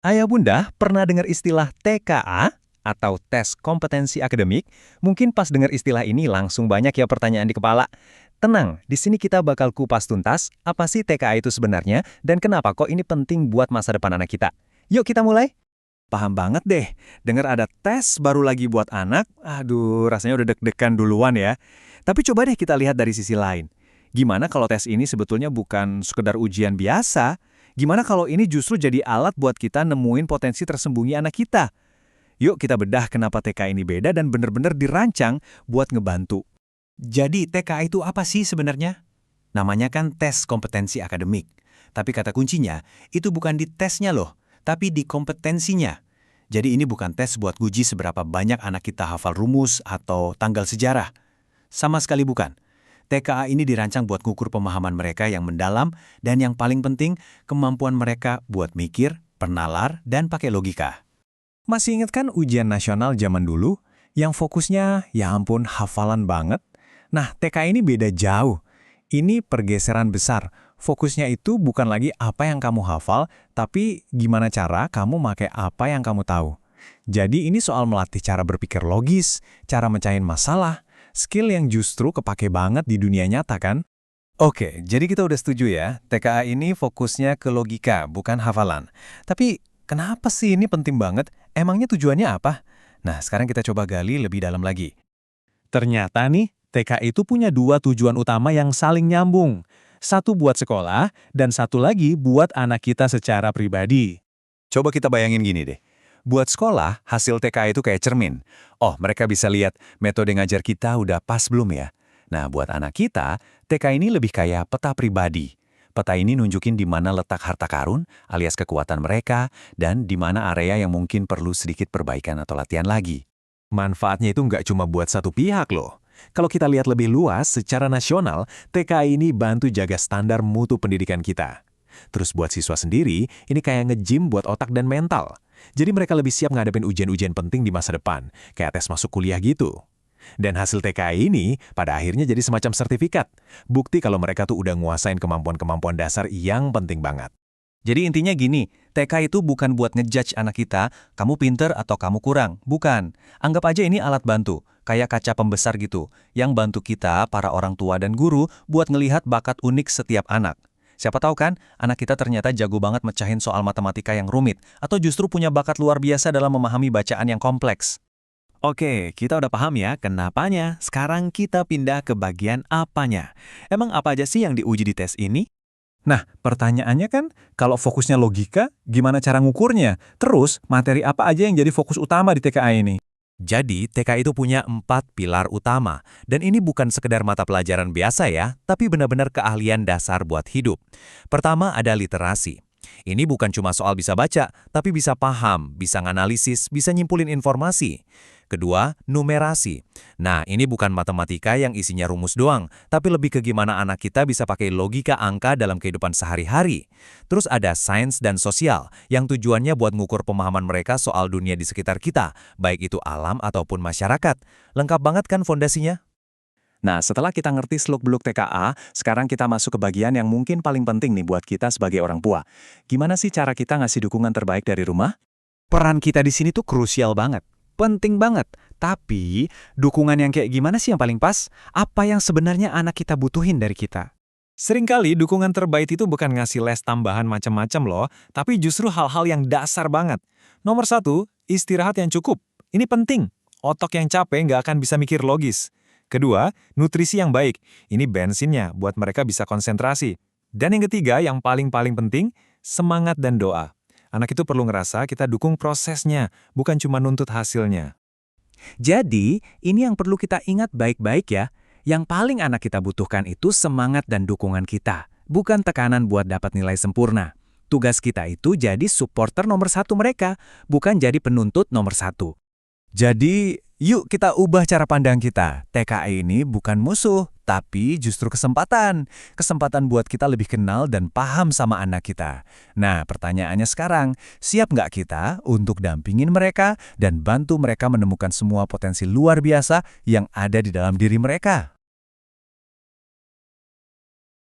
Ayah bunda pernah dengar istilah TKA atau tes kompetensi akademik? Mungkin pas dengar istilah ini langsung banyak ya pertanyaan di kepala. Tenang, di sini kita bakal kupas tuntas apa sih TKA itu sebenarnya dan kenapa kok ini penting buat masa depan anak kita. Yuk kita mulai. Paham banget deh, dengar ada tes baru lagi buat anak, aduh rasanya udah deg-degan duluan ya. Tapi coba deh kita lihat dari sisi lain. Gimana kalau tes ini sebetulnya bukan sekedar ujian biasa? Gimana kalau ini justru jadi alat buat kita nemuin potensi tersembunyi anak kita? Yuk kita bedah kenapa TK ini beda dan bener-bener dirancang buat ngebantu. Jadi TKA itu apa sih sebenarnya? Namanya kan tes kompetensi akademik. Tapi kata kuncinya, itu bukan di tesnya loh, tapi di kompetensinya. Jadi ini bukan tes buat nguji seberapa banyak anak kita hafal rumus atau tanggal sejarah. Sama sekali bukan. TKA ini dirancang buat ngukur pemahaman mereka yang mendalam dan yang paling penting, kemampuan mereka buat mikir, pernalar, dan pakai logika. Masih ingat kan ujian nasional zaman dulu? Yang fokusnya, ya ampun, hafalan banget. Nah, TK ini beda jauh. Ini pergeseran besar. Fokusnya itu bukan lagi apa yang kamu hafal, tapi gimana cara kamu pakai apa yang kamu tahu. Jadi ini soal melatih cara berpikir logis, cara mecahin masalah, skill yang justru kepake banget di dunia nyata kan? Oke, jadi kita udah setuju ya, TKA ini fokusnya ke logika, bukan hafalan. Tapi kenapa sih ini penting banget? Emangnya tujuannya apa? Nah, sekarang kita coba gali lebih dalam lagi. Ternyata nih, TK itu punya dua tujuan utama yang saling nyambung. Satu buat sekolah, dan satu lagi buat anak kita secara pribadi. Coba kita bayangin gini deh. Buat sekolah, hasil TK itu kayak cermin. Oh, mereka bisa lihat metode ngajar kita udah pas belum ya? Nah, buat anak kita, TK ini lebih kayak peta pribadi. Peta ini nunjukin di mana letak harta karun, alias kekuatan mereka, dan di mana area yang mungkin perlu sedikit perbaikan atau latihan lagi. Manfaatnya itu nggak cuma buat satu pihak loh. Kalau kita lihat lebih luas, secara nasional, TK ini bantu jaga standar mutu pendidikan kita. Terus buat siswa sendiri, ini kayak nge-gym buat otak dan mental. Jadi mereka lebih siap ngadepin ujian-ujian penting di masa depan, kayak tes masuk kuliah gitu. Dan hasil TKI ini pada akhirnya jadi semacam sertifikat. Bukti kalau mereka tuh udah nguasain kemampuan-kemampuan dasar yang penting banget. Jadi intinya gini, TK itu bukan buat ngejudge anak kita, kamu pinter atau kamu kurang. Bukan. Anggap aja ini alat bantu, kayak kaca pembesar gitu, yang bantu kita, para orang tua dan guru, buat ngelihat bakat unik setiap anak. Siapa tahu kan, anak kita ternyata jago banget mecahin soal matematika yang rumit, atau justru punya bakat luar biasa dalam memahami bacaan yang kompleks. Oke, kita udah paham ya kenapanya. Sekarang kita pindah ke bagian apanya. Emang apa aja sih yang diuji di tes ini? Nah, pertanyaannya kan, kalau fokusnya logika, gimana cara ngukurnya? Terus, materi apa aja yang jadi fokus utama di TKA ini? Jadi, TK itu punya 4 pilar utama. Dan ini bukan sekedar mata pelajaran biasa ya, tapi benar-benar keahlian dasar buat hidup. Pertama ada literasi. Ini bukan cuma soal bisa baca, tapi bisa paham, bisa nganalisis, bisa nyimpulin informasi. Kedua, numerasi. Nah, ini bukan matematika yang isinya rumus doang, tapi lebih ke gimana anak kita bisa pakai logika angka dalam kehidupan sehari-hari. Terus ada sains dan sosial, yang tujuannya buat ngukur pemahaman mereka soal dunia di sekitar kita, baik itu alam ataupun masyarakat. Lengkap banget kan fondasinya? Nah, setelah kita ngerti seluk-beluk TKA, sekarang kita masuk ke bagian yang mungkin paling penting nih buat kita sebagai orang tua. Gimana sih cara kita ngasih dukungan terbaik dari rumah? Peran kita di sini tuh krusial banget. Penting banget. Tapi, dukungan yang kayak gimana sih yang paling pas? Apa yang sebenarnya anak kita butuhin dari kita? Seringkali dukungan terbaik itu bukan ngasih les tambahan macam-macam loh, tapi justru hal-hal yang dasar banget. Nomor satu, istirahat yang cukup. Ini penting. Otak yang capek nggak akan bisa mikir logis. Kedua, nutrisi yang baik. Ini bensinnya buat mereka bisa konsentrasi. Dan yang ketiga, yang paling-paling penting, semangat dan doa. Anak itu perlu ngerasa kita dukung prosesnya, bukan cuma nuntut hasilnya. Jadi, ini yang perlu kita ingat baik-baik ya. Yang paling anak kita butuhkan itu semangat dan dukungan kita, bukan tekanan buat dapat nilai sempurna. Tugas kita itu jadi supporter nomor satu mereka, bukan jadi penuntut nomor satu. Jadi, yuk kita ubah cara pandang kita. TKA ini bukan musuh, tapi justru kesempatan. Kesempatan buat kita lebih kenal dan paham sama anak kita. Nah, pertanyaannya sekarang, siap nggak kita untuk dampingin mereka dan bantu mereka menemukan semua potensi luar biasa yang ada di dalam diri mereka?